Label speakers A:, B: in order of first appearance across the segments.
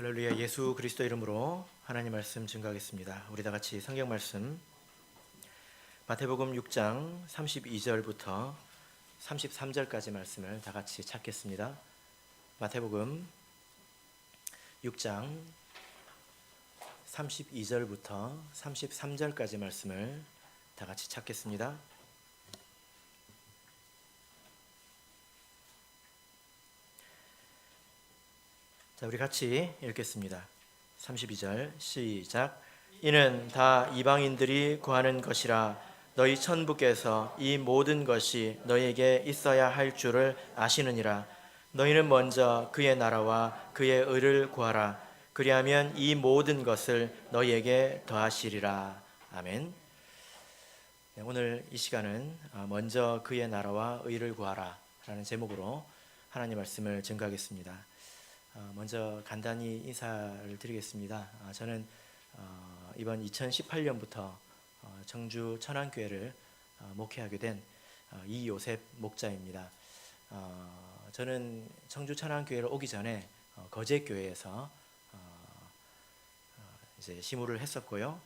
A: 할렐루야. 예수 그리스도 이름으로 하나님 말씀 증거하겠습니다. 우리 다 같이 성경 말씀 마태복음 6장 32절부터 33절까지 말씀을 다 같이 찾겠습니다. 마태복음 6장 32절부터 33절까지 말씀을 다 같이 찾겠습니다. 자, 우리 같이 읽겠습니다. 32절 시작. 이는 다 이방인들이 구하는 것이라 너희 천부께서 이 모든 것이 너희에게 있어야 할 줄을 아시느니라. 너희는 먼저 그의 나라와 그의 의를 구하라. 그리하면 이 모든 것을 너희에게 더하시리라. 아멘. 네, 오늘 이 시간은 먼저 그의 나라와 의를 구하라 라는 제목으로 하나님 말씀을 증거하겠습니다. 먼저 간단히 인사를 드리겠습니다. 저는 이번 2018년부터 청주 천안교회를 목회하게 된 이요셉 목자입니다. 저는 청주 천안교회를 오기 전에 거제교회에서 이제 시무를 했었고요.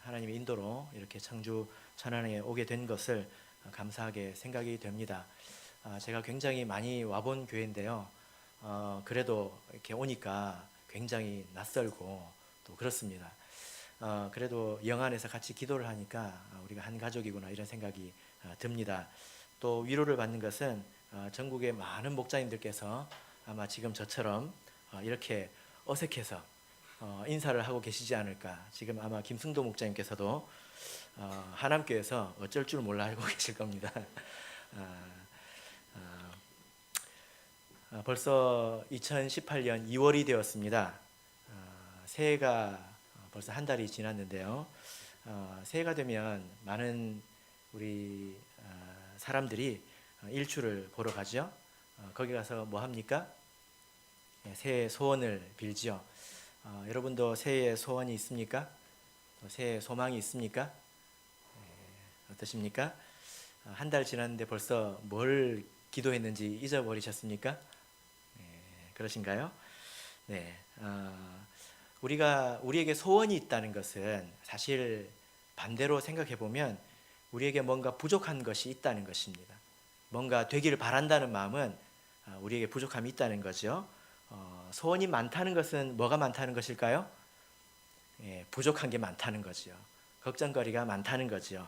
A: 하나님의 인도로 이렇게 청주 천안에 오게 된 것을 감사하게 생각이 됩니다. 제가 굉장히 많이 와본 교회인데요. 그래도 이렇게 오니까 굉장히 낯설고 또 그렇습니다. 그래도 영 안에서 같이 기도를 하니까 우리가 한 가족이구나 이런 생각이 듭니다. 또 위로를 받는 것은 전국의 많은 목자님들께서 아마 지금 저처럼 이렇게 어색해서 인사를 하고 계시지 않을까. 지금 아마 김승도 목자님께서도 하남교에서 어쩔 줄 몰라 알고 계실 겁니다. 벌써 2018년 2월이 되었습니다. 새해가 벌써 한 달이 지났는데요. 새해가 되면 많은 우리 사람들이 일출을 보러 가죠. 거기 가서 뭐 합니까? 새해 소원을 빌지요. 여러분도 새해 소원이 있습니까? 새해 소망이 있습니까? 어떠십니까? 한 달 지났는데 벌써 뭘 기도했는지 잊어버리셨습니까? 그러신가요? 네, 우리에게 소원이 있다는 것은 사실 반대로 생각해 보면 우리에게 뭔가 부족한 것이 있다는 것입니다. 뭔가 되기를 바란다는 마음은 우리에게 부족함이 있다는 거죠. 소원이 많다는 것은 뭐가 많다는 것일까요? 부족한 게 많다는 거죠. 걱정거리가 많다는 거죠.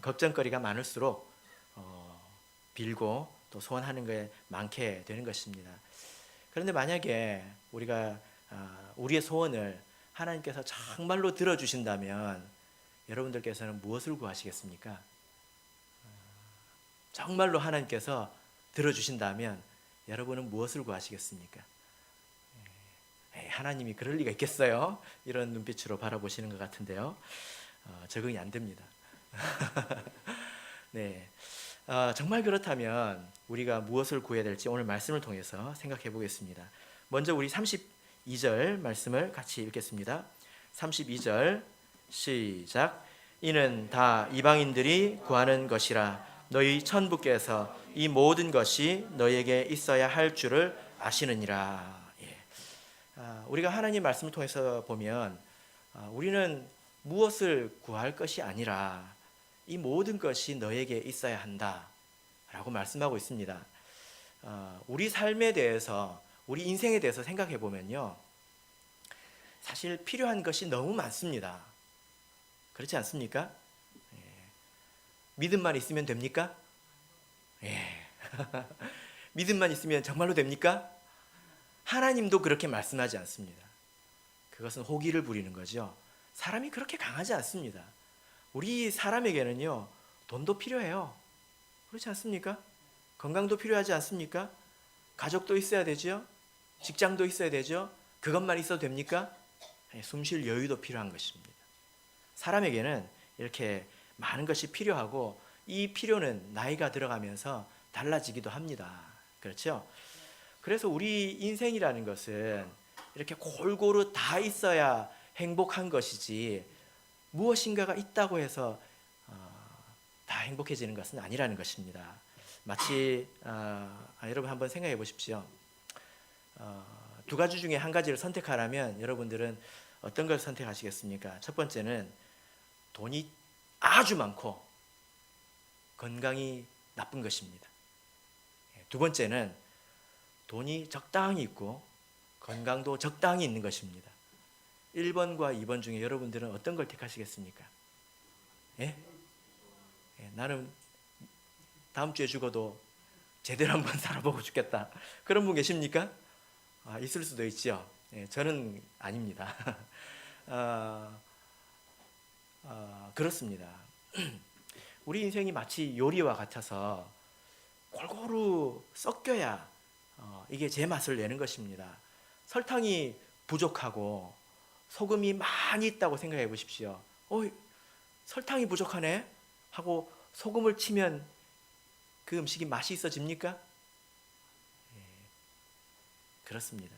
A: 걱정거리가 많을수록 빌고 또 소원하는 게 많게 되는 것입니다. 그런데 만약에 우리가 우리의 소원을 하나님께서 정말로 들어주신다면 여러분들께서는 무엇을 구하시겠습니까? 정말로 하나님께서 들어주신다면 여러분은 무엇을 구하시겠습니까? 하나님이 그럴 리가 있겠어요? 이런 눈빛으로 바라보시는 것 같은데요. 적응이 안 됩니다. 네. 정말 그렇다면 우리가 무엇을 구해야 될지 오늘 말씀을 통해서 생각해 보겠습니다. 먼저 우리 32절 말씀을 같이 읽겠습니다. 32절 시작. 이는 다 이방인들이 구하는 것이라 너희 천부께서 이 모든 것이 너희에게 있어야 할 줄을 아시느니라. 우리가 하나님 말씀을 통해서 보면 우리는 무엇을 구할 것이 아니라 이 모든 것이 너에게 있어야 한다 라고 말씀하고 있습니다. 우리 삶에 대해서, 우리 인생에 대해서 생각해 보면요, 사실 필요한 것이 너무 많습니다. 그렇지 않습니까? 믿음만 있으면 됩니까? 믿음만 있으면 정말로 됩니까? 하나님도 그렇게 말씀하지 않습니다. 그것은 호기를 부리는 거죠. 사람이 그렇게 강하지 않습니다. 우리 사람에게는요, 돈도 필요해요. 그렇지 않습니까? 건강도 필요하지 않습니까? 가족도 있어야 되죠. 직장도 있어야 되죠. 그것만 있어도 됩니까? 숨 쉴 여유도 필요한 것입니다. 사람에게는 이렇게 많은 것이 필요하고 이 필요는 나이가 들어가면서 달라지기도 합니다. 그렇죠? 그래서 우리 인생이라는 것은 이렇게 골고루 다 있어야 행복한 것이지 무엇인가가 있다고 해서 다 행복해지는 것은 아니라는 것입니다. 마치 여러분 한번 생각해 보십시오. 두 가지 중에 한 가지를 선택하라면 여러분들은 어떤 걸 선택하시겠습니까? 첫 번째는 돈이 아주 많고 건강이 나쁜 것입니다. 두 번째는 돈이 적당히 있고 건강도 적당히 있는 것입니다. 1번과 2번 중에 여러분들은 어떤 걸 택하시겠습니까? 예? 나는 다음 주에 죽어도 제대로 한번 살아보고 죽겠다. 그런 분 계십니까? 있을 수도 있죠. 저는 아닙니다. 그렇습니다. 우리 인생이 마치 요리와 같아서 골고루 섞여야 이게 제 맛을 내는 것입니다. 설탕이 부족하고 소금이 많이 있다고 생각해 보십시오. 설탕이 부족하네 하고 소금을 치면 그 음식이 맛이 있어집니까? 그렇습니다.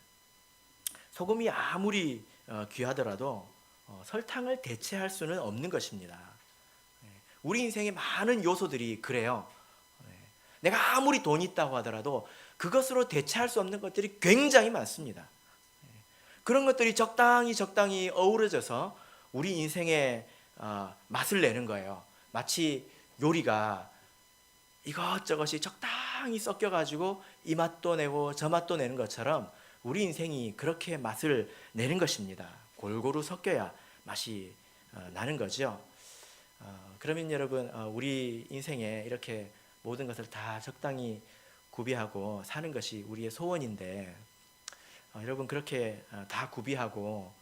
A: 소금이 아무리 귀하더라도 설탕을 대체할 수는 없는 것입니다. 우리 인생의 많은 요소들이 그래요. 내가 아무리 돈이 있다고 하더라도 그것으로 대체할 수 없는 것들이 굉장히 많습니다. 그런 것들이 적당히 어우러져서 우리 인생의 맛을 내는 거예요. 마치 요리가 이것저것이 적당히 섞여가지고 이 맛도 내고 저 맛도 내는 것처럼 우리 인생이 그렇게 맛을 내는 것입니다. 골고루 섞여야 맛이 나는 거죠. 그러면 여러분, 우리 인생에 이렇게 모든 것을 다 적당히 구비하고 사는 것이 우리의 소원인데, 여러분 그렇게 다 구비하고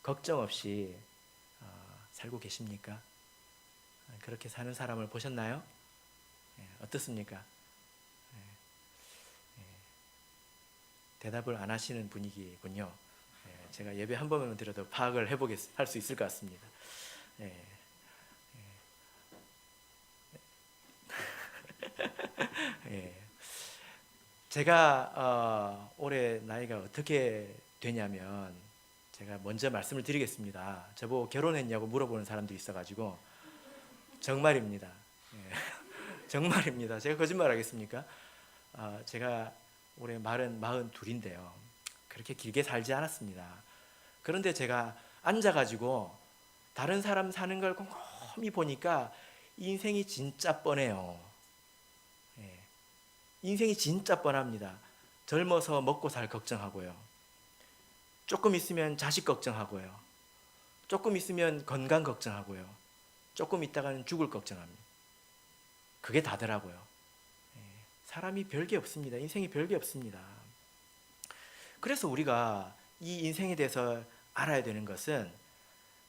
A: 걱정 없이 살고 계십니까? 그렇게 사는 사람을 보셨나요? 어떻습니까? 대답을 안 하시는 분위기군요. 제가 예배 한 번만 드려도 파악을 할 수 있을 것 같습니다. 제가 올해 나이가 어떻게 되냐면 제가 먼저 말씀을 드리겠습니다. 저보고 결혼했냐고 물어보는 사람도 있어가지고 정말입니다. 정말입니다. 제가 거짓말 하겠습니까? 제가 올해 42인데요. 그렇게 길게 살지 않았습니다. 그런데 제가 앉아가지고 다른 사람 사는 걸 곰곰이 보니까 인생이 진짜 뻔해요. 인생이 진짜 뻔합니다. 젊어서 먹고 살 걱정하고요. 조금 있으면 자식 걱정하고요. 조금 있으면 건강 걱정하고요. 조금 있다가는 죽을 걱정합니다. 그게 다더라고요. 사람이 별게 없습니다. 인생이 별게 없습니다. 그래서 우리가 이 인생에 대해서 알아야 되는 것은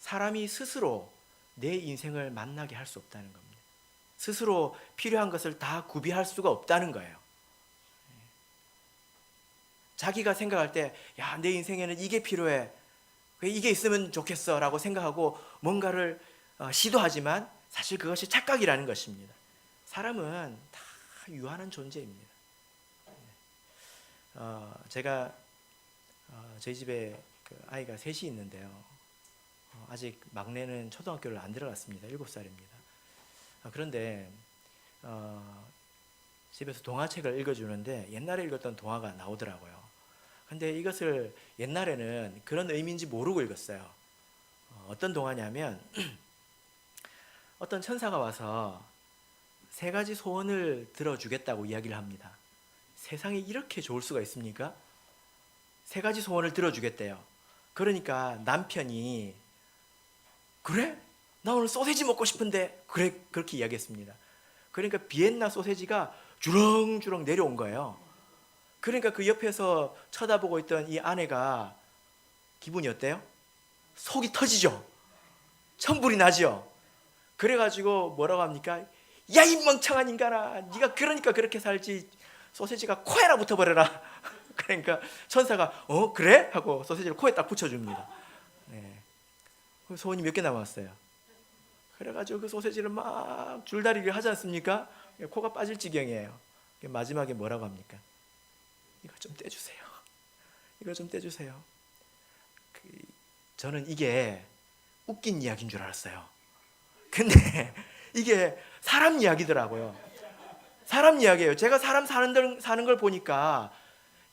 A: 사람이 스스로 내 인생을 만나게 할 수 없다는 겁니다. 스스로 필요한 것을 다 구비할 수가 없다는 거예요. 자기가 생각할 때, 야, 내 인생에는 이게 필요해. 이게 있으면 좋겠어. 라고 생각하고 뭔가를 시도하지만 사실 그것이 착각이라는 것입니다. 사람은 다 유한한 존재입니다. 제가 저희 집에 아이가 셋이 있는데요. 아직 막내는 초등학교를 안 들어갔습니다. 7살입니다. 그런데 집에서 동화책을 읽어주는데 옛날에 읽었던 동화가 나오더라고요. 근데 이것을 옛날에는 그런 의미인지 모르고 읽었어요. 어떤 동화냐면 어떤 천사가 와서 3가지 소원을 들어주겠다고 이야기를 합니다. 세상에 이렇게 좋을 수가 있습니까? 3가지 소원을 들어주겠대요. 그러니까 남편이 그래? 나 오늘 소세지 먹고 싶은데 그래 그렇게 이야기했습니다. 그러니까 비엔나 소세지가 주렁주렁 내려온 거예요. 그러니까 그 옆에서 쳐다보고 있던 이 아내가 기분이 어때요? 속이 터지죠. 천불이 나죠. 그래가지고 뭐라고 합니까? 야, 이 멍청한 인간아, 네가 그러니까 그렇게 살지 소세지가 코에나 붙어버려라. 그러니까 천사가 그래? 하고 소세지를 코에 딱 붙여줍니다. 소원이 몇 개 남았어요. 그래가지고 그 소세지를 막 줄다리기를 하지 않습니까? 코가 빠질 지경이에요. 마지막에 뭐라고 합니까? 이거 좀 떼주세요. 이거 좀 떼주세요. 저는 이게 웃긴 이야기인 줄 알았어요. 근데 이게 사람 이야기더라고요. 사람 이야기예요. 제가 사람 사는 걸 보니까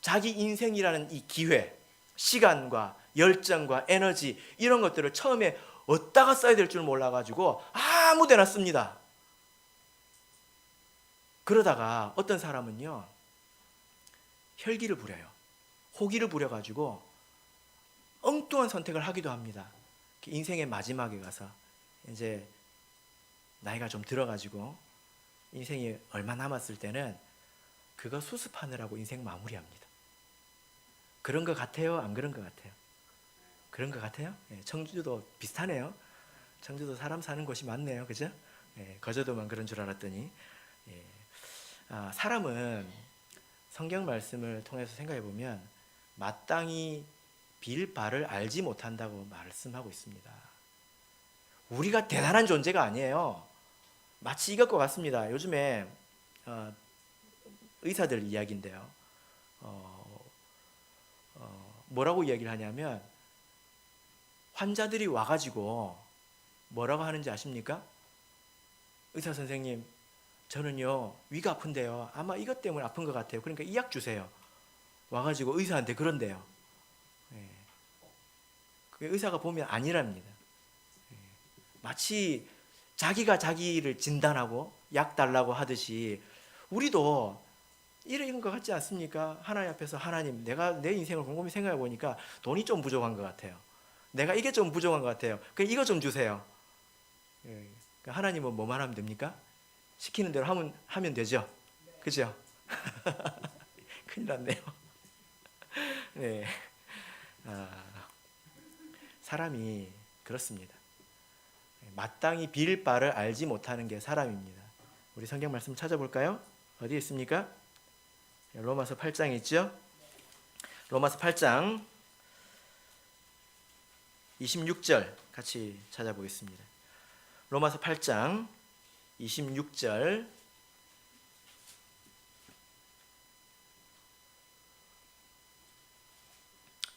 A: 자기 인생이라는 이 기회, 시간과 열정과 에너지 이런 것들을 처음에 어디다가 써야 될 줄 몰라가지고 아무 데나 씁니다. 그러다가 어떤 사람은요, 혈기를 부려요. 호기를 부려가지고 엉뚱한 선택을 하기도 합니다. 인생의 마지막에 가서 이제 나이가 좀 들어가지고 인생이 얼마 남았을 때는 그거 수습하느라고 인생 마무리합니다. 그런 것 같아요? 안 그런 것 같아요? 그런 것 같아요? 예, 청주도 비슷하네요. 청주도 사람 사는 곳이 많네요. 그죠? 예, 거제도만 그런 줄 알았더니. 예. 사람은 성경 말씀을 통해서 생각해 보면 마땅히 빌 바를 알지 못한다고 말씀하고 있습니다. 우리가 대단한 존재가 아니에요. 마치 이것과 같습니다. 요즘에 의사들 이야기인데요. 뭐라고 이야기를 하냐면 환자들이 와가지고 뭐라고 하는지 아십니까? 의사 선생님, 저는요 위가 아픈데요. 아마 이것 때문에 아픈 것 같아요. 그러니까 이 약 주세요. 와가지고 의사한테 그런대요. 예. 그 의사가 보면 아니랍니다. 예. 마치 자기가 자기를 진단하고 약 달라고 하듯이 우리도 이런 것 같지 않습니까? 하나님 앞에서 하나님, 내가 내 인생을 곰곰이 생각해 보니까 돈이 좀 부족한 것 같아요. 내가 이게 좀 부족한 것 같아요. 그럼 이거 좀 주세요. 예. 하나님은 뭐만 하면 됩니까? 시키는 대로 하면 되죠. 그죠? 큰일 났네요. 네. 사람이 그렇습니다. 마땅히 빌 바를 알지 못하는 게 사람입니다. 우리 성경 말씀 찾아볼까요? 어디 있습니까? 로마서 8장에 있죠? 로마서 8장 26절 같이 찾아보겠습니다. 로마서 8장 26절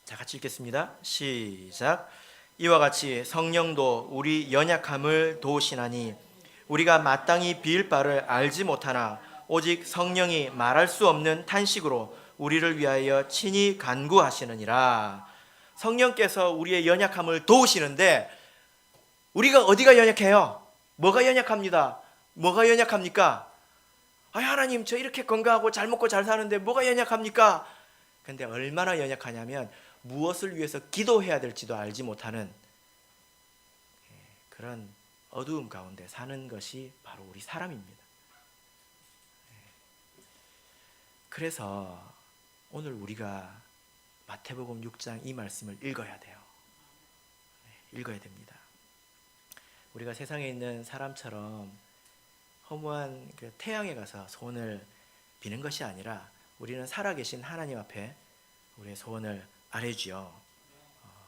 A: 자, 같이 읽겠습니다. 시작. 이와 같이 성령도 우리 연약함을 도우시나니 우리가 마땅히 빌 바를 알지 못하나 오직 성령이 말할 수 없는 탄식으로 우리를 위하여 친히 간구하시느니라. 성령께서 우리의 연약함을 도우시는데 우리가 어디가 연약해요? 뭐가 연약합니다. 뭐가 연약합니까? 하나님, 저 이렇게 건강하고 잘 먹고 잘 사는데 뭐가 연약합니까? 근데 얼마나 연약하냐면 무엇을 위해서 기도해야 될지도 알지 못하는 그런 어두움 가운데 사는 것이 바로 우리 사람입니다. 그래서 오늘 우리가 마태복음 6장 이 말씀을 읽어야 돼요. 읽어야 됩니다. 우리가 세상에 있는 사람처럼 허무한 그 태양에 가서 소원을 비는 것이 아니라 우리는 살아계신 하나님 앞에 우리의 소원을 아뢰지요.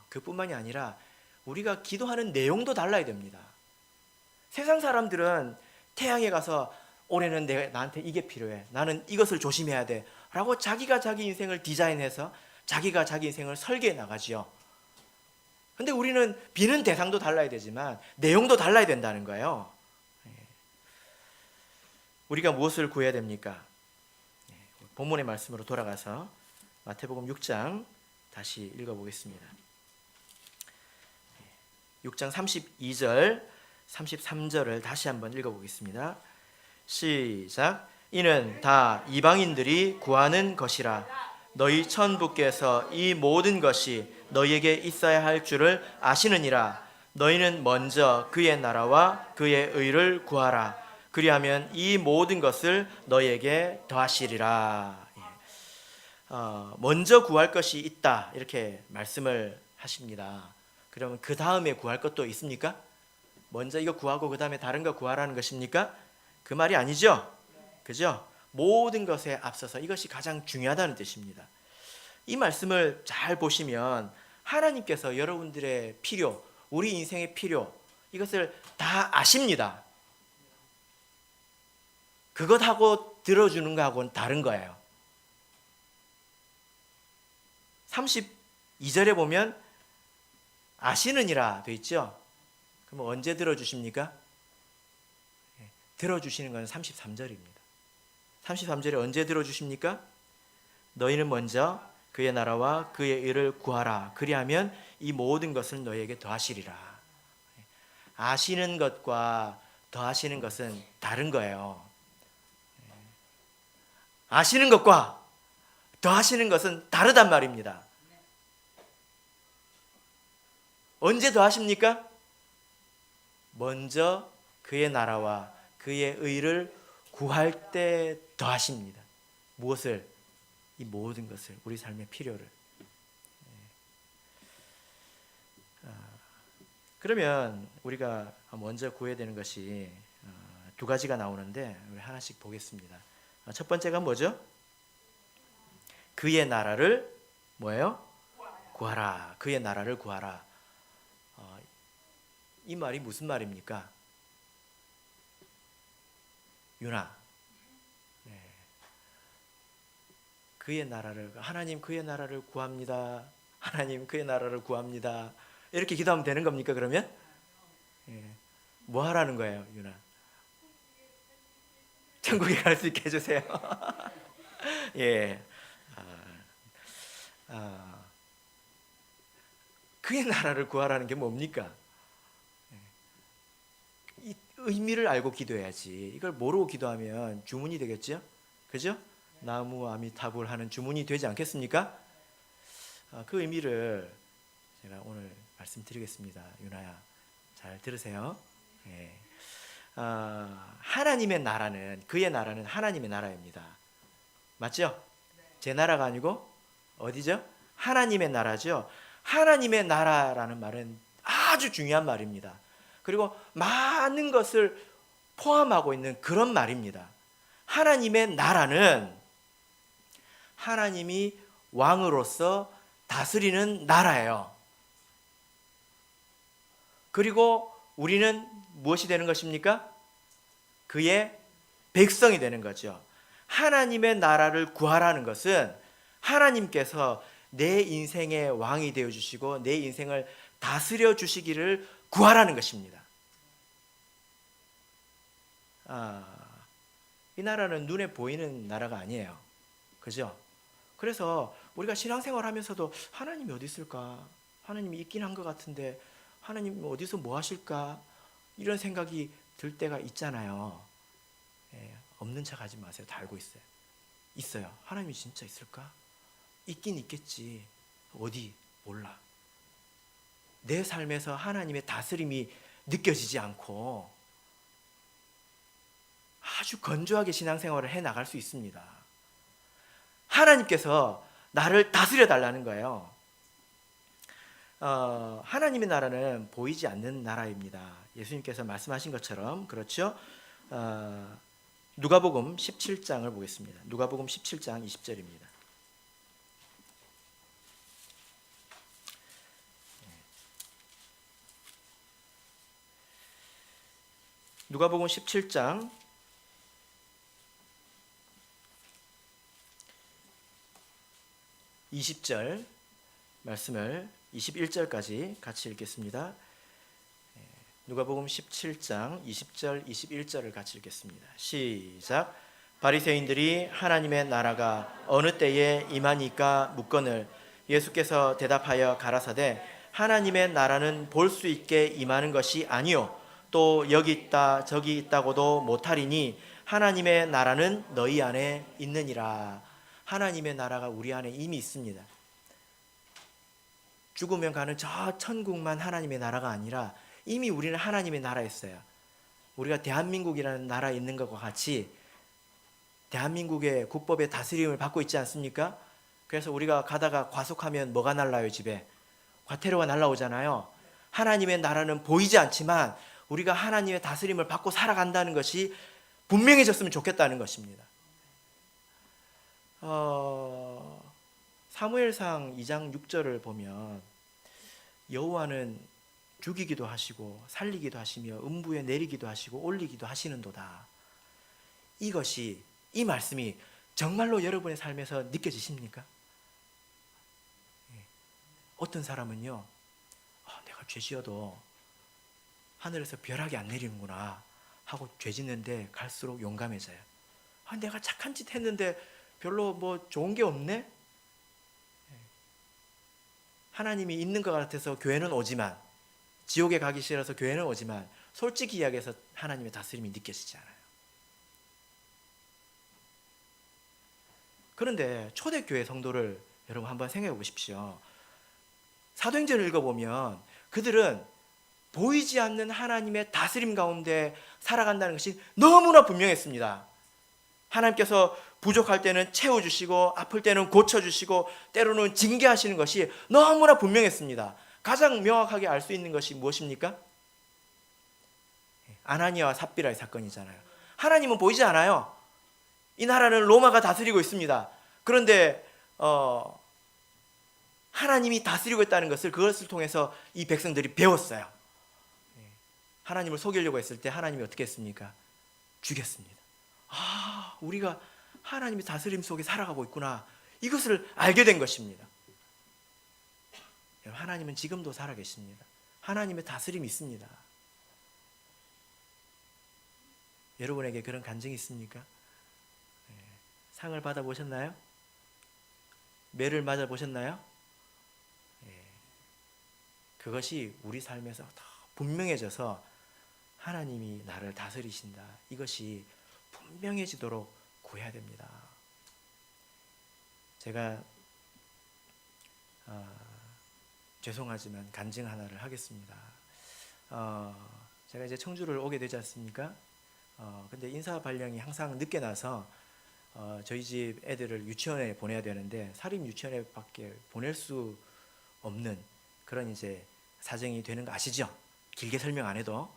A: 그뿐만이 아니라 우리가 기도하는 내용도 달라야 됩니다. 세상 사람들은 태양에 가서 올해는 나한테 이게 필요해, 나는 이것을 조심해야 돼 라고 자기가 자기 인생을 디자인해서 자기가 자기 인생을 설계해 나가지요. 근데 우리는 비는 대상도 달라야 되지만 내용도 달라야 된다는 거예요. 우리가 무엇을 구해야 됩니까? 본문의 말씀으로 돌아가서 마태복음 6장 다시 읽어보겠습니다. 6장 32절 33절을 다시 한번 읽어보겠습니다. 시작. 이는 다 이방인들이 구하는 것이라 너희 천부께서 이 모든 것이 너희에게 있어야 할 줄을 아시느니라. 너희는 먼저 그의 나라와 그의 의를 구하라. 그리하면 이 모든 것을 너희에게 더하시리라. 먼저 구할 것이 있다 이렇게 말씀을 하십니다. 그러면 그 다음에 구할 것도 있습니까? 먼저 이거 구하고 그 다음에 다른 거 구하라는 것입니까? 그 말이 아니죠? 그죠? 모든 것에 앞서서 이것이 가장 중요하다는 뜻입니다. 이 말씀을 잘 보시면 하나님께서 여러분들의 필요, 우리 인생의 필요, 이것을 다 아십니다. 그것하고 들어주는 거하고는 다른 거예요. 32절에 보면 아시느니라 돼 있죠? 그럼 언제 들어주십니까? 들어주시는 건 33절입니다. 33절에 언제 들어주십니까? 너희는 먼저 그의 나라와 그의 의를 구하라. 그리하면 이 모든 것을 너희에게 더하시리라. 아시는 것과 더하시는 것은 다른 거예요. 아시는 것과 더하시는 것은 다르단 말입니다. 언제 더하십니까? 먼저 그의 나라와 그의 의를 구할 때 더하십니다. 무엇을? 이 모든 것을, 우리 삶의 필요를. 그러면 우리가 먼저 구해야 되는 것이 두 가지가 나오는데 우리 하나씩 보겠습니다. 첫 번째가 뭐죠? 그의 나라를 뭐예요? 구하라. 그의 나라를 구하라. 이 말이 무슨 말입니까? 유나. 네. 그의 나라를, 하나님 그의 나라를 구합니다. 하나님 그의 나라를 구합니다. 이렇게 기도하면 되는 겁니까 그러면? 예. 뭐 하라는 거예요 유나? 천국에 갈 수 있게 해주세요. 예. 그의 나라를 구하라는 게 뭡니까? 이 의미를 알고 기도해야지. 이걸 모르고 기도하면 주문이 되겠죠? 그죠? 나무 아미타불 하는 주문이 되지 않겠습니까? 그 의미를 제가 오늘 말씀드리겠습니다. 유나야, 잘 들으세요. 예. 하나님의 나라는, 그의 나라는 하나님의 나라입니다. 맞죠? 제 나라가 아니고 어디죠? 하나님의 나라죠. 하나님의 나라라는 말은 아주 중요한 말입니다. 그리고 많은 것을 포함하고 있는 그런 말입니다. 하나님의 나라는 하나님이 왕으로서 다스리는 나라예요. 그리고 우리는 무엇이 되는 것입니까? 그의 백성이 되는 거죠. 하나님의 나라를 구하라는 것은 하나님께서 내 인생의 왕이 되어주시고 내 인생을 다스려 주시기를 구하라는 것입니다. 이 나라는 눈에 보이는 나라가 아니에요. 그죠? 그래서 우리가 신앙생활 하면서도 하나님이 어디 있을까? 하나님이 있긴 한 것 같은데 하나님 어디서 뭐 하실까? 이런 생각이 들 때가 있잖아요. 없는 척 하지 마세요. 다 알고 있어요. 있어요. 하나님이 진짜 있을까? 있긴 있겠지. 어디? 몰라. 내 삶에서 하나님의 다스림이 느껴지지 않고 아주 건조하게 신앙생활을 해나갈 수 있습니다. 하나님께서 나를 다스려 달라는 거예요. 하나님의 나라는 보이지 않는 나라입니다. 예수님께서 말씀하신 것처럼. 그렇죠? 누가복음 17장을 보겠습니다. 누가복음 17장 20절입니다. 누가복음 17장 20절 말씀을 21절까지 같이 읽겠습니다. 누가복음 17장 20절 21절을 같이 읽겠습니다. 시작. 바리새인들이 하나님의 나라가 어느 때에 임하니까 묻거늘 예수께서 대답하여 가라사대 하나님의 나라는 볼 수 있게 임하는 것이 아니요 또 여기 있다 저기 있다고도 못하리니 하나님의 나라는 너희 안에 있느니라. 하나님의 나라가 우리 안에 이미 있습니다. 죽으면 가는 저 천국만 하나님의 나라가 아니라 이미 우리는 하나님의 나라에 있어요. 우리가 대한민국이라는 나라에 있는 것과 같이 대한민국의 국법의 다스림을 받고 있지 않습니까? 그래서 우리가 가다가 과속하면 뭐가 날라요? 집에 과태료가 날라오잖아요. 하나님의 나라는 보이지 않지만 우리가 하나님의 다스림을 받고 살아간다는 것이 분명해졌으면 좋겠다는 것입니다. 사무엘상 2장 6절을 보면 여호와는 죽이기도 하시고 살리기도 하시며 음부에 내리기도 하시고 올리기도 하시는도다. 이것이, 이 말씀이 정말로 여러분의 삶에서 느껴지십니까? 어떤 사람은요, 내가 죄 지어도 하늘에서 벼락이 안 내리는구나 하고 죄 짓는데 갈수록 용감해져요. 내가 착한 짓 했는데 별로 뭐 좋은 게 없네? 하나님이 있는 것 같아서 교회는 오지만, 지옥에 가기 싫어서 교회는 오지만, 솔직히 이야기해서 하나님의 다스림이 느껴지지 않아요. 그런데 초대교회 성도를 여러분 한번 생각해 보십시오. 사도행전을 읽어보면 그들은 보이지 않는 하나님의 다스림 가운데 살아간다는 것이 너무나 분명했습니다. 하나님께서 부족할 때는 채워주시고 아플 때는 고쳐주시고 때로는 징계하시는 것이 너무나 분명했습니다. 가장 명확하게 알 수 있는 것이 무엇입니까? 아나니아와 삽비라의 사건이잖아요. 하나님은 보이지 않아요. 이 나라는 로마가 다스리고 있습니다. 그런데 하나님이 다스리고 있다는 것을, 그것을 통해서 이 백성들이 배웠어요. 하나님을 속이려고 했을 때 하나님이 어떻게 했습니까? 죽였습니다. 아, 우리가 하나님의 다스림 속에 살아가고 있구나, 이것을 알게 된 것입니다. 하나님은 지금도 살아계십니다. 하나님의 다스림이 있습니다. 여러분에게 그런 간증이 있습니까? 상을 받아보셨나요? 매를 맞아보셨나요? 그것이 우리 삶에서 더 분명해져서 하나님이 나를 다스리신다, 이것이 분명해지도록 구해야 됩니다. 제가 죄송하지만 간증 하나를 하겠습니다. 제가 이제 청주를 오게 되지 않습니까? 근데 인사 발령이 항상 늦게 나서 저희 집 애들을 유치원에 보내야 되는데 사립 유치원에 밖에 보낼 수 없는 그런 이제 사정이 되는 거 아시죠? 길게 설명 안 해도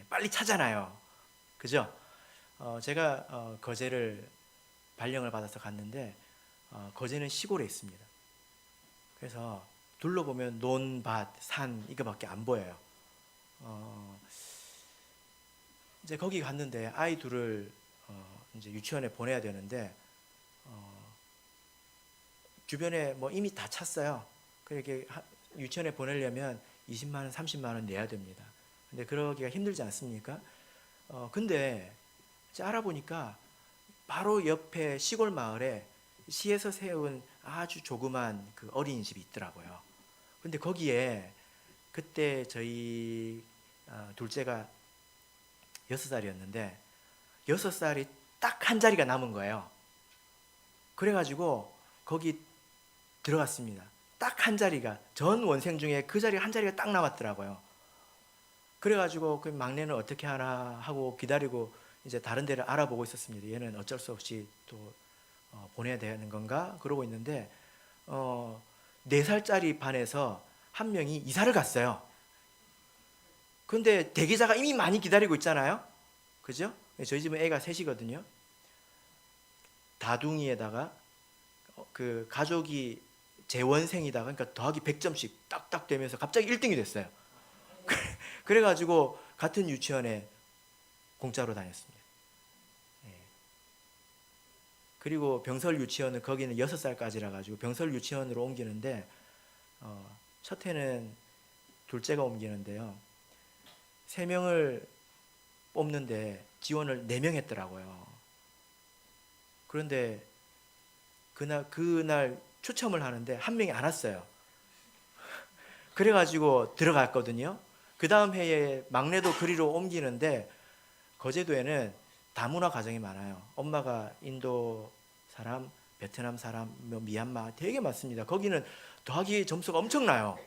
A: 빨리 차잖아요. 그죠? 제가 거제를 발령을 받아서 갔는데 거제는 시골에 있습니다. 그래서 둘러보면 논, 밭, 산 이거밖에 안 보여요. 이제 거기 갔는데 아이 둘을 이제 유치원에 보내야 되는데 주변에 뭐 이미 다 찼어요. 그렇게 유치원에 보내려면 20만 원, 30만 원 내야 됩니다. 근데 그러기가 힘들지 않습니까? 근데 이제 알아보니까 바로 옆에 시골 마을에 시에서 세운 아주 조그만 그 어린이집이 있더라고요. 근데 거기에 그때 저희 둘째가 6살이었는데 6살이 딱 한 자리가 남은 거예요. 그래가지고 거기 들어갔습니다. 딱 한 자리가, 전 원생 중에 그 자리가 한 자리가 딱 남았더라고요. 그래가지고 그 막내는 어떻게 하나 하고 기다리고 이제 다른 데를 알아보고 있었습니다. 얘는 어쩔 수 없이 또 보내야 되는 건가 그러고 있는데 4살짜리 반에서 한 명이 이사를 갔어요. 근데 대기자가 이미 많이 기다리고 있잖아요. 그죠? 저희 집은 애가 셋이거든요. 다둥이에다가 그 가족이 재원생이다가, 그러니까 더하기 100점씩 딱딱 되면서 갑자기 1등이 됐어요. 그래가지고 같은 유치원에 공짜로 다녔습니다. 그리고 병설 유치원은 거기는 6살까지라 가지고 병설 유치원으로 옮기는데 첫 해는 둘째가 옮기는데요. 3명을 뽑는데 지원을 4명 했더라고요. 그런데 그날 추첨을 하는데 한 명이 안 왔어요. 그래가지고 들어갔거든요. 그 다음 해에 막내도 그리로 옮기는데 거제도에는 다문화 가정이 많아요. 엄마가 인도 사람, 베트남 사람, 미얀마 되게 많습니다. 거기는 더하기 점수가 엄청나요.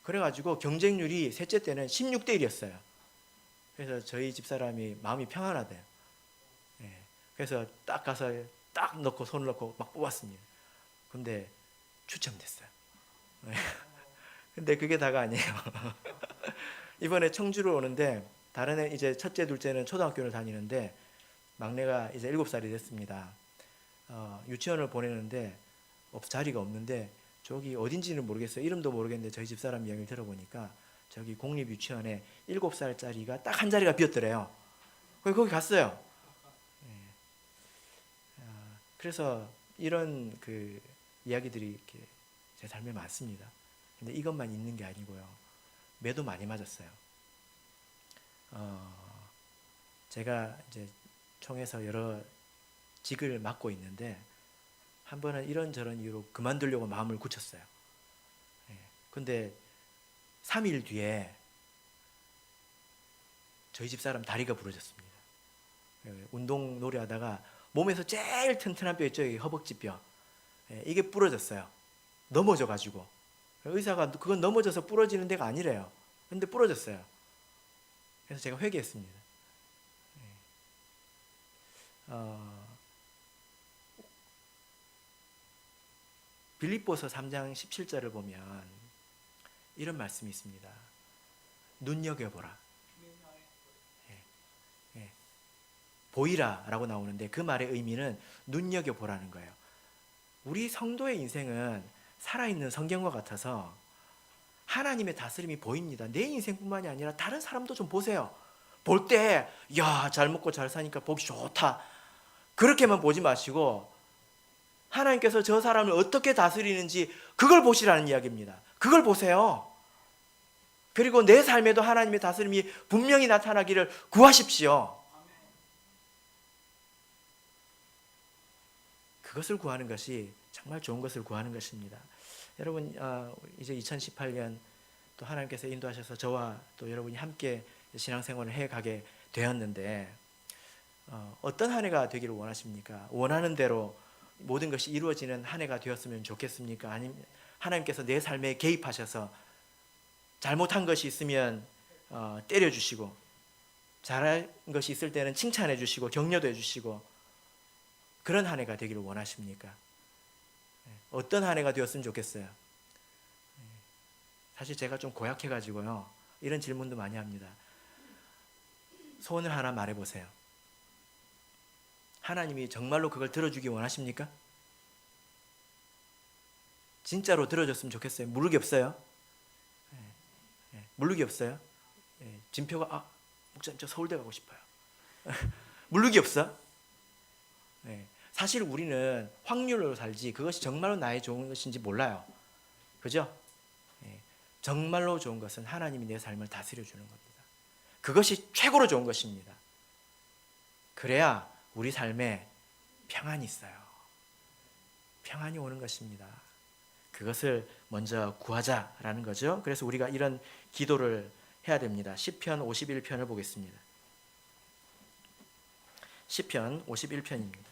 A: 그래가지고 경쟁률이 셋째 때는 16대 1이었어요. 그래서 저희 집사람이 마음이 평안하대요. 그래서 딱 가서 딱 넣고 손을 넣고 막 뽑았습니다. 근데 추첨됐어요. 근데 그게 다가 아니에요. 이번에 청주를 오는데 다른 애, 이제 첫째 둘째는 초등학교를 다니는데 막내가 이제 7살이 됐습니다. 유치원을 보내는데 자리가 없는데 저기 어딘지는 모르겠어요. 이름도 모르겠는데 저희 집사람 이야기를 들어보니까 저기 공립유치원에 7살짜리가 딱 한 자리가 비었더래요. 거기 갔어요. 그래서 이런 그 이야기들이 이렇게 제 삶에 많습니다. 근데 이것만 있는 게 아니고요. 매도 많이 맞았어요. 제가 이제 총에서 여러 직을 맡고 있는데 한 번은 이런저런 이유로 그만두려고 마음을 굳혔어요. 근데 3일 뒤에 저희 집 사람 다리가 부러졌습니다. 운동 놀이 하다가 몸에서 제일 튼튼한 뼈 있죠, 허벅지 뼈. 이게 부러졌어요. 넘어져 가지고. 의사가 그건 넘어져서 부러지는 데가 아니래요. 근데 부러졌어요. 그래서 제가 회개했습니다. 빌립보서 3장 17절을 보면 이런 말씀이 있습니다. 눈여겨보라. 보이라 라고 나오는데 그 말의 의미는 눈여겨보라는 거예요. 우리 성도의 인생은 살아있는 성경과 같아서 하나님의 다스림이 보입니다. 내 인생뿐만이 아니라 다른 사람도 좀 보세요. 볼 때 야, 잘 먹고 잘 사니까 보기 좋다, 그렇게만 보지 마시고 하나님께서 저 사람을 어떻게 다스리는지 그걸 보시라는 이야기입니다. 그걸 보세요. 그리고 내 삶에도 하나님의 다스림이 분명히 나타나기를 구하십시오. 그것을 구하는 것이 정말 좋은 것을 구하는 것입니다. 여러분, 이제 2018년 또 하나님께서 인도하셔서 저와 또 여러분이 함께 신앙생활을 해가게 되었는데 어떤 한 해가 되기를 원하십니까? 원하는 대로 모든 것이 이루어지는 한 해가 되었으면 좋겠습니까? 아니면 하나님께서 내 삶에 개입하셔서 잘못한 것이 있으면 때려주시고, 잘한 것이 있을 때는 칭찬해 주시고 격려도 해 주시고, 그런 한 해가 되기를 원하십니까? 어떤 한 해가 되었으면 좋겠어요? 사실 제가 좀 고약해가지고요, 이런 질문도 많이 합니다. 소원을 하나 말해보세요. 하나님이 정말로 그걸 들어주기 원하십니까? 진짜로 들어줬으면 좋겠어요. 무르기 없어요? 무르기 없어요? 진표가 목사님 저 서울대 가고 싶어요. 무르기 없어? 사실 우리는 확률로 살지 그것이 정말로 나의 좋은 것인지 몰라요. 그죠? 정말로 좋은 것은 하나님이 내 삶을 다스려 주는 겁니다. 그것이 최고로 좋은 것입니다. 그래야 우리 삶에 평안이 있어요. 평안이 오는 것입니다. 그것을 먼저 구하자라는 거죠. 그래서 우리가 이런 기도를 해야 됩니다. 시편 51편을 보겠습니다. 시편 51편입니다.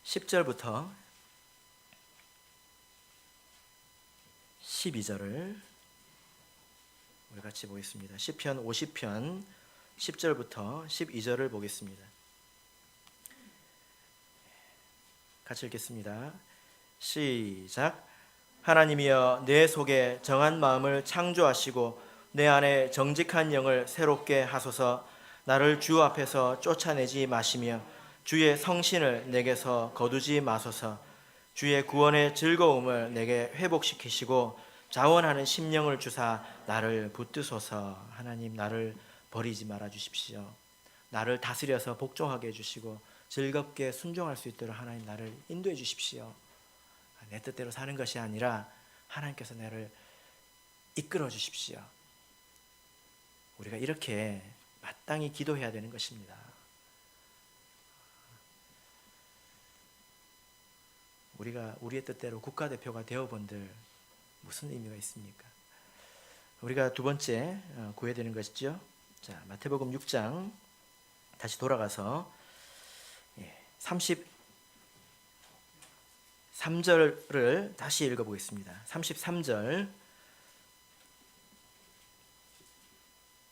A: 10절부터 12절을 우리 같이 보겠습니다. 시편 50편 10절부터 12절을 보겠습니다. 같이 읽겠습니다. 시작. 하나님이여, 내 속에 정한 마음을 창조하시고 내 안에 정직한 영을 새롭게 하소서. 나를 주 앞에서 쫓아내지 마시며 주의 성신을 내게서 거두지 마소서. 주의 구원의 즐거움을 내게 회복시키시고 자원하는 심령을 주사 나를 붙드소서. 하나님, 나를 버리지 말아 주십시오. 나를 다스려서 복종하게 해주시고 즐겁게 순종할 수 있도록 하나님 나를 인도해 주십시오. 내 뜻대로 사는 것이 아니라 하나님께서 나를 이끌어 주십시오. 우리가 이렇게 마땅히 기도해야 되는 것입니다. 우리가 우리의 뜻대로 국가대표가 되어본들 무슨 의미가 있습니까? 우리가 두 번째 구해야 되는 것이죠. 자, 마태복음 6장 다시 돌아가서 33절을 다시 읽어보겠습니다. 33절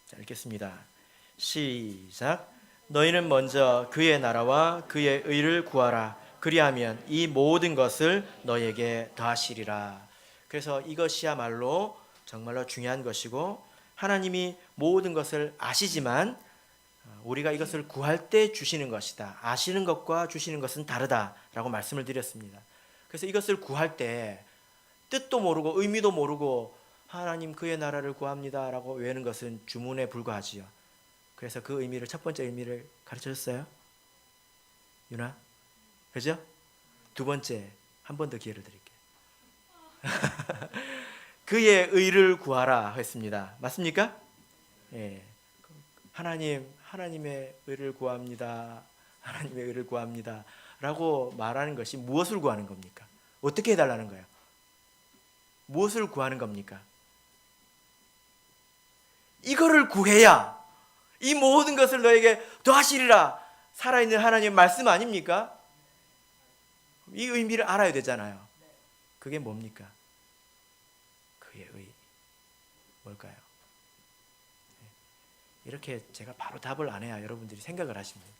A: 자, 읽겠습니다. 시작. 너희는 먼저 그의 나라와 그의 의를 구하라. 그리하면 이 모든 것을 너희에게 더하시리라. 그래서 이것이야말로 정말로 중요한 것이고 하나님이 모든 것을 아시지만 우리가 이것을 구할 때 주시는 것이다. 아시는 것과 주시는 것은 다르다라고 말씀을 드렸습니다. 그래서 이것을 구할 때 뜻도 모르고 의미도 모르고 하나님 그의 나라를 구합니다라고 외우는 것은 주문에 불과하지요. 그래서 그 의미를, 첫 번째 의미를 가르쳐줬어요. 유나? 그죠? 두 번째, 한 번 더 기회를 드릴게요. 그의 의를 구하라 했습니다. 맞습니까? 예. 하나님의 의를 구합니다 하나님의 의를 구합니다 라고 말하는 것이 무엇을 구하는 겁니까? 어떻게 해달라는 거예요? 무엇을 구하는 겁니까? 이거를 구해야 이 모든 것을 너에게 더하시리라 살아있는 하나님의 말씀 아닙니까? 이 의미를 알아야 되잖아요. 그게 뭡니까? 그의 의 뭘까요? 이렇게 제가 바로 답을 안 해야 여러분들이 생각을 하십니다.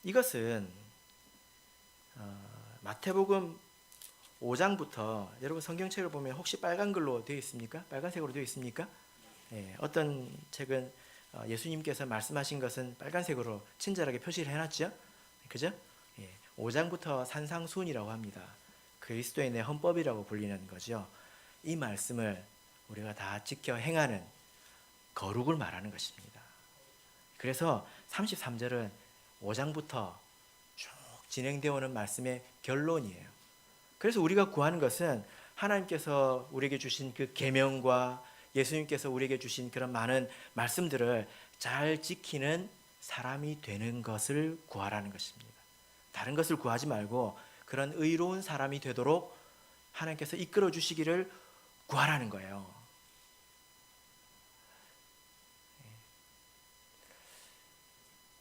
A: 이것은 마태복음 5장부터 여러분 성경책을 보면 혹시 빨간 글로 되어 있습니까? 빨간색으로 되어 있습니까? 어떤 책은 예수님께서 말씀하신 것은 빨간색으로 친절하게 표시를 해놨죠. 그죠? 5장부터 산상수훈이라고 합니다. 그리스도인의 헌법이라고 불리는 거죠. 이 말씀을 우리가 다 지켜 행하는 거룩을 말하는 것입니다. 그래서 33절은 5장부터 쭉 진행되어 오는 말씀의 결론이에요. 그래서 우리가 구하는 것은 하나님께서 우리에게 주신 그 계명과 예수님께서 우리에게 주신 그런 많은 말씀들을 잘 지키는 사람이 되는 것을 구하라는 것입니다. 다른 것을 구하지 말고 그런 의로운 사람이 되도록 하나님께서 이끌어 주시기를 구하라는 거예요.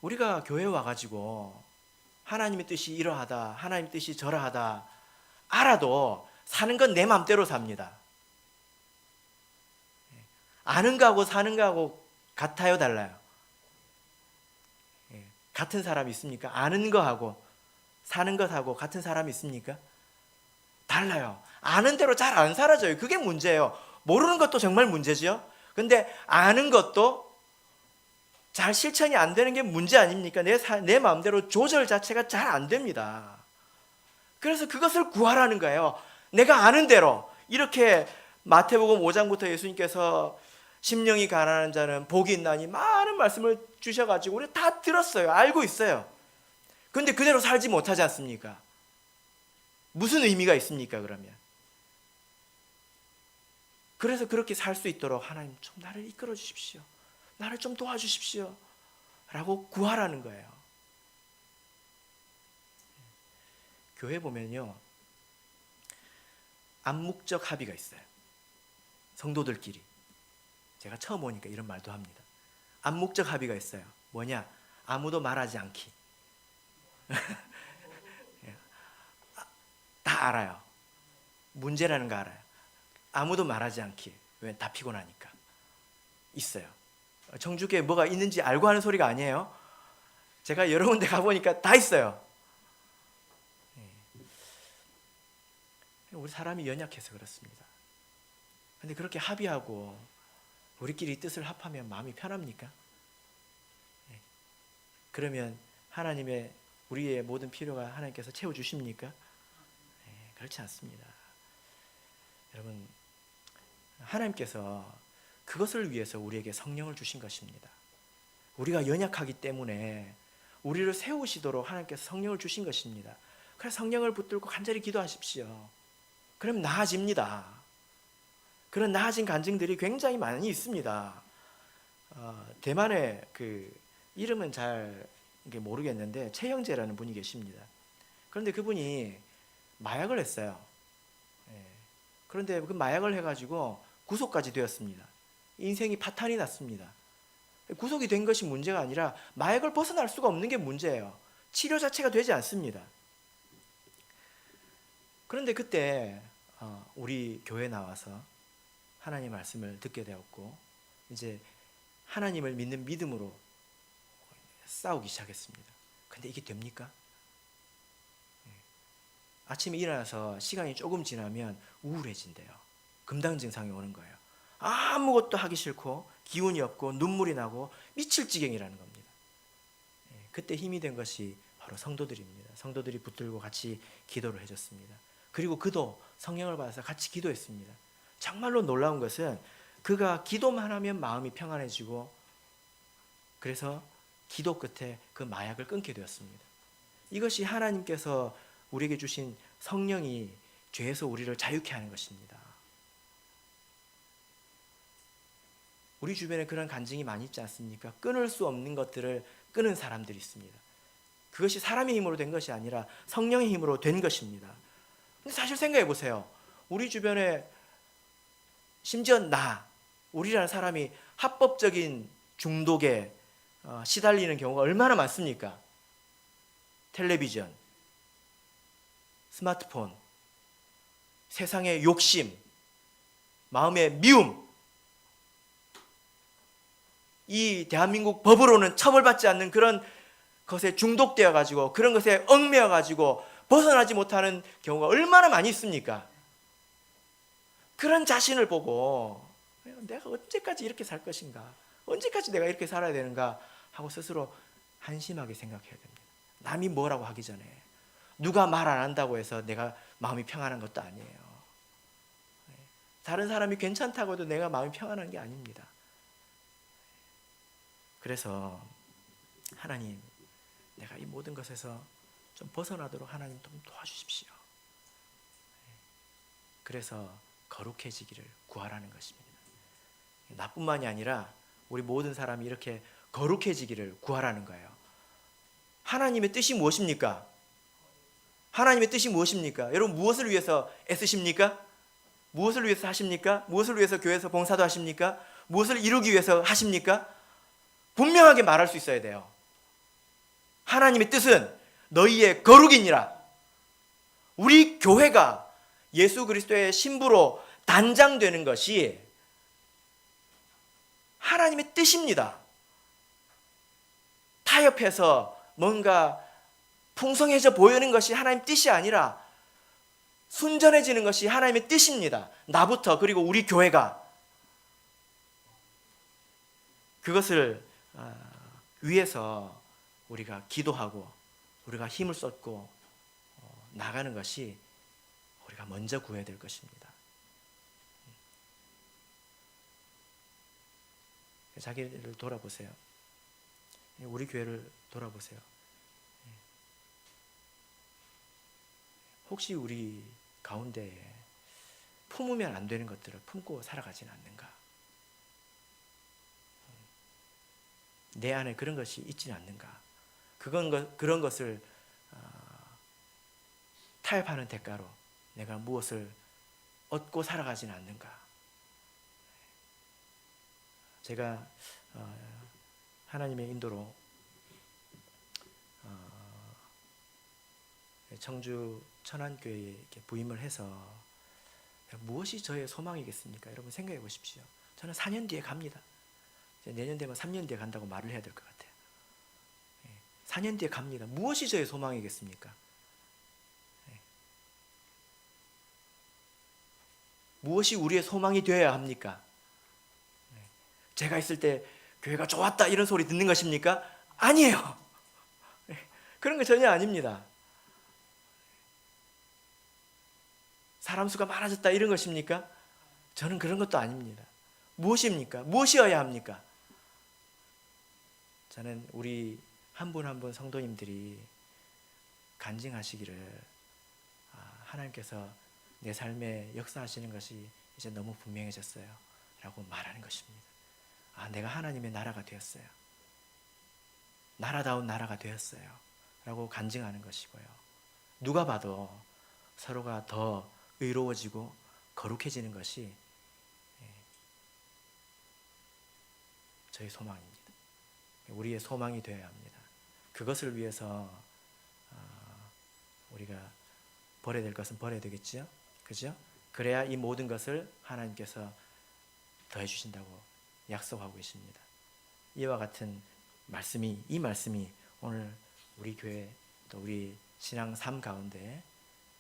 A: 우리가 교회에 와가지고 하나님의 뜻이 이러하다, 하나님의 뜻이 저러하다 알아도 사는 건 내 맘대로 삽니다. 아는 거하고 사는 거하고 같아요, 달라요? 같은 사람이 있습니까? 아는 거하고 사는 것하고 같은 사람이 있습니까? 달라요. 아는 대로 잘 안 살아져요. 그게 문제예요. 모르는 것도 정말 문제죠. 근데 아는 것도 잘 실천이 안 되는 게 문제 아닙니까? 내 마음대로 조절 자체가 잘 안 됩니다. 그래서 그것을 구하라는 거예요. 내가 아는 대로. 이렇게 마태복음 5장부터 예수님께서 심령이 가난한 자는 복이 있나니 많은 말씀을 주셔가지고 우리 다 들었어요. 알고 있어요. 그런데 그대로 살지 못하지 않습니까? 무슨 의미가 있습니까, 그러면? 그래서 그렇게 살 수 있도록 하나님 좀 나를 이끌어 주십시오. 나를 좀 도와주십시오. 라고 구하라는 거예요. 교회 보면요, 암묵적 합의가 있어요. 성도들끼리. 제가 처음 오니까 이런 말도 합니다. 암묵적 합의가 있어요. 뭐냐? 아무도 말하지 않기. 다 알아요. 문제라는 거 알아요. 아무도 말하지 않기. 왜? 다 피곤하니까. 있어요. 청주교에 뭐가 있는지 알고 하는 소리가 아니에요. 제가 여러 군데 가보니까 다 있어요. 우리 사람이 연약해서 그렇습니다. 근데 그렇게 합의하고 우리끼리 뜻을 합하면 마음이 편합니까? 그러면 하나님의 우리의 모든 필요가 하나님께서 채워주십니까? 그렇지 않습니다. 여러분, 하나님께서 그것을 위해서 우리에게 성령을 주신 것입니다. 우리가 연약하기 때문에 우리를 세우시도록 하나님께서 성령을 주신 것입니다. 그래서 성령을 붙들고 간절히 기도하십시오. 그럼 나아집니다. 그런 나아진 간증들이 굉장히 많이 있습니다. 대만의 그 이름은 잘 모르겠는데 최형재라는 분이 계십니다. 그런데 그분이 마약을 했어요. 그런데 그 마약을 해가지고 구속까지 되었습니다. 인생이 파탄이 났습니다. 구속이 된 것이 문제가 아니라 마약을 벗어날 수가 없는 게 문제예요. 치료 자체가 되지 않습니다. 그런데 그때 우리 교회에 나와서 하나님의 말씀을 듣게 되었고 이제 하나님을 믿는 믿음으로 싸우기 시작했습니다. 근데 이게 됩니까? 아침에 일어나서 시간이 조금 지나면 우울해진대요. 금당 증상이 오는 거예요. 아무것도 하기 싫고 기운이 없고 눈물이 나고 미칠 지경이라는 겁니다. 그때 힘이 된 것이 바로 성도들입니다. 성도들이 붙들고 같이 기도를 해줬습니다. 그리고 그도 성령을 받아서 같이 기도했습니다. 정말로 놀라운 것은 그가 기도만 하면 마음이 평안해지고 그래서 기도 끝에 그 마약을 끊게 되었습니다. 이것이 하나님께서 우리에게 주신 성령이 죄에서 우리를 자유케 하는 것입니다. 우리 주변에 그런 간증이 많이 있지 않습니까? 끊을 수 없는 것들을 끊은 사람들이 있습니다. 그것이 사람의 힘으로 된 것이 아니라 성령의 힘으로 된 것입니다. 근데 사실 생각해 보세요. 우리 주변에 심지어 우리라는 사람이 합법적인 중독에 시달리는 경우가 얼마나 많습니까? 텔레비전, 스마트폰, 세상의 욕심, 마음의 미움, 이 대한민국 법으로는 처벌받지 않는 그런 것에 중독되어 가지고 그런 것에 얽매여 가지고 벗어나지 못하는 경우가 얼마나 많이 있습니까? 그런 자신을 보고 내가 언제까지 이렇게 살 것인가? 언제까지 내가 이렇게 살아야 되는가? 하고 스스로 한심하게 생각해야 됩니다. 남이 뭐라고 하기 전에 누가 말 안 한다고 해서 내가 마음이 평안한 것도 아니에요. 다른 사람이 괜찮다고 해도 내가 마음이 평안한 게 아닙니다. 그래서 하나님, 내가 이 모든 것에서 좀 벗어나도록 하나님 좀 도와주십시오. 그래서 거룩해지기를 구하라는 것입니다. 나뿐만이 아니라 우리 모든 사람이 이렇게 거룩해지기를 구하라는 거예요. 하나님의 뜻이 무엇입니까? 하나님의 뜻이 무엇입니까? 여러분 무엇을 위해서 애쓰십니까? 무엇을 위해서 하십니까? 무엇을 위해서 교회에서 봉사도 하십니까? 무엇을 이루기 위해서 하십니까? 분명하게 말할 수 있어야 돼요. 하나님의 뜻은 너희의 거룩이니라. 우리 교회가 예수 그리스도의 신부로 단장되는 것이 하나님의 뜻입니다. 타협해서 뭔가 풍성해져 보이는 것이 하나님의 뜻이 아니라 순전해지는 것이 하나님의 뜻입니다. 나부터, 그리고 우리 교회가 그것을 위해서 우리가 기도하고 우리가 힘을 쏟고 나가는 것이 우리가 먼저 구해야 될 것입니다. 자기를 돌아보세요. 우리 교회를 돌아보세요. 혹시 우리 가운데 품으면 안 되는 것들을 품고 살아가지는 않는가? 내 안에 그런 것이 있지는 않는가? 그런 것을 타협하는 대가로 내가 무엇을 얻고 살아가지는 않는가? 제가 하나님의 인도로 청주 천안교회에 부임을 해서 무엇이 저의 소망이겠습니까? 여러분 생각해 보십시오. 저는 4년 뒤에 갑니다. 내년 되면 3년 뒤에 간다고 말을 해야 될 것 같아요. 4년 뒤에 갑니다. 무엇이 저의 소망이겠습니까? 무엇이 우리의 소망이 되어야 합니까? 제가 있을 때 교회가 좋았다 이런 소리 듣는 것입니까? 아니에요. 그런 거 전혀 아닙니다. 사람 수가 많아졌다 이런 것입니까? 저는 그런 것도 아닙니다. 무엇입니까? 무엇이어야 합니까? 저는 우리 한 분 한 분 성도님들이 간증하시기를 하나님께서 내 삶에 역사하시는 것이 이제 너무 분명해졌어요 라고 말하는 것입니다. 내가 하나님의 나라가 되었어요. 나라다운 나라가 되었어요 라고 간증하는 것이고요. 누가 봐도 서로가 더 의로워지고 거룩해지는 것이 저희 소망입니다. 우리의 소망이 되어야 합니다. 그것을 위해서 우리가 버려야 될 것은 버려야 되겠지요? 그죠? 그래야 이 모든 것을 하나님께서 더해 주신다고 약속하고 계십니다. 이와 같은 이 말씀이 오늘 우리 교회 또 우리 신앙 삶 가운데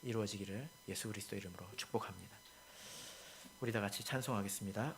A: 이루어지기를 예수 그리스도 이름으로 축복합니다. 우리 다 같이 찬송하겠습니다.